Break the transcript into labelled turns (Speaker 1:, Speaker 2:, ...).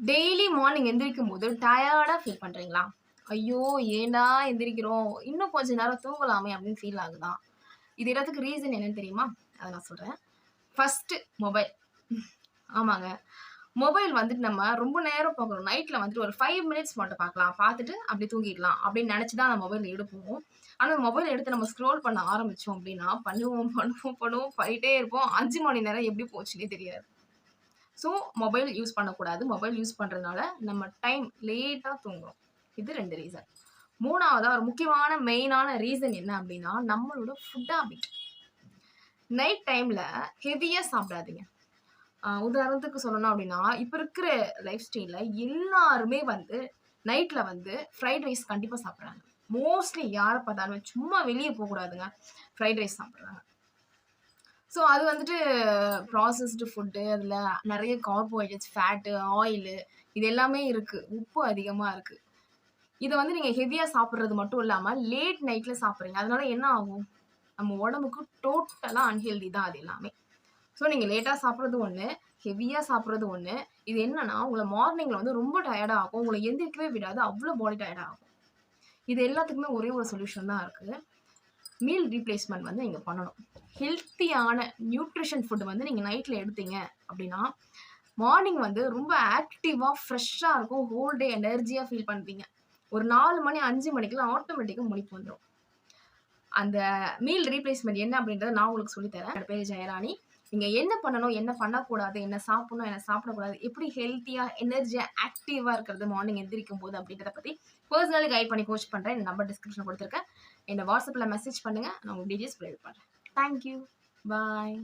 Speaker 1: Daily morning எந்திரிக்கும்போது டயர்டா feel பண்றீங்களா? ஐயோ! ஏன்டா எந்திரிக்கிறோம்? இன்னும் கொஞ்ச நேரம் தூங்கலாமே அப்படின்னு ஃபீல் ஆகுதா? இது எல்லாத்துக்கும் ரீசன் என்னன்னு தெரியுமா? அத நான் சொல்றேன். First mobile. ஆமாங்க. மொபைல் வந்துட்டு நம்ம ரொம்ப நேரம் பார்க்குறோம். நைட்ல வந்துட்டு ஒரு 5 மினிட்ஸ் மட்டும் பார்க்கலாம். பார்த்துட்டு அப்படியே தூங்கிடலாம் அப்படின்னு நெனச்சு தான் அந்த மொபைல் எடுப்போம். ஆனா மொபைல் எடுத்து நம்ம ஸ்க்ரோல் பண்ண ஆரம்பிச்சோம் அப்படின்னா, பண்ணுவோம் பண்ணிட்டே இருப்போம். 5 மணி நேரம் எப்படி போச்சுன்னே தெரியாது. ஸோ, மொபைல் யூஸ் பண்ணக்கூடாது. மொபைல் யூஸ் பண்றதுனால நம்ம டைம் லேட்டா தூங்குறோம். இது 2 ரீசன். 3வதா ஒரு முக்கியமான மெயினான ரீசன் என்ன அப்டின்னா, நம்மளோட ஃபுட் ஹேபிட். நைட் டைம்ல ஹெவியா சாப்பிடாதீங்க. உதாரணத்துக்கு சொல்லணும் அப்டின்னா, இப்ப இருக்கிற லைஃப் ஸ்டைல்ல எல்லாருமே வந்து நைட்ல வந்து ஃப்ரைட் ரைஸ் கண்டிப்பா சாப்பிடுறாங்க. மோஸ்ட்லி யார பார்த்தாலுமே சும்மா வெளிய போக்கூடாதுங்க. ஃப்ரைட் ரைஸ் சாப்பிடுறாங்க. ஸோ அது வந்துட்டு ப்ராசஸ்டு ஃபுட்டு. அதில நெறைய கார்போஹைட்ரேட்ஸ், ஃபேட்டு, ஆயிலு இது எல்லாமே இருக்கு. உப்பு அதிகமா இருக்கு. இத வந்து நீங்க ஹெவியா சாப்பிடுறது மட்டும் இல்லாம, லேட் நைட்ல சாப்பிடுறீங்க. அதனால என்ன ஆகும்? நம்ம உடம்புக்கு டோட்டலா அன்ஹெல்தி தான் அது எல்லாமே. ஸோ நீங்க லேட்டா சாப்பிடுறது ஒண்ணு, ஹெவியா சாப்பிடுறது ஒண்ணு. இது என்னன்னா, உங்கள மார்னிங்ல வந்து ரொம்ப டயர்டா ஆக்கும். உங்கள எந்திரிக்கவே விடாது. அவ்ளோ பாடி டயர்ட் ஆகும். இது எல்லாத்துக்குமே ஒரே ஒரு சொல்யூஷன் தான் இருக்கு. மீல் ரீப்ளேஸ்மென்ட் வந்து நீங்க பண்ணணும். ஹெல்த்தியான நியூட்ரிஷன் ஃபுட் வந்து நீங்க நைட்ல எடுத்தீங்க அப்டின்னா, மார்னிங் வந்து ரொம்ப ஆக்டிவா, ஃப்ரெஷ்ஷா இருக்கும். ஹோல் டே எனர்ஜியா ஃபீல் பண்ணுவீங்க. ஒரு 4 மணி, 5 மணிக்கெல்லாம் ஆட்டோமேட்டிக்கா முழிப்பு வந்துரும். அந்த மீல் ரீப்ளேஸ்மென்ட் என்ன அப்டின்றத நான் உங்களுக்கு சொல்லி தரேன். என்னோட பேரு ஜெயராணி. நீங்க என்ன பண்ணணும், என்ன பண்ணக்கூடாது, என்ன சாப்பிடணும், என்ன சாப்பிடக்கூடாது, எப்படி ஹெல்த்தியா, எனர்ஜியா, ஆக்டிவா இருக்கிறது மார்னிங் எந்திரிக்கும்போது அப்டின்றத பத்தி பெர்சனலி கைட் பண்ணி கோச் பண்றேன். என் நம்பர் டிஸ்கிரிப்ஷன்ல குடுத்துருக்கேன். என்ன WhatsAppல மெசேஜ் பண்ணுங்க. நான் உங்களுக்கு டீடெயில்ஸ் ப்ரொவைட் பண்றேன். Thank you. பாய்.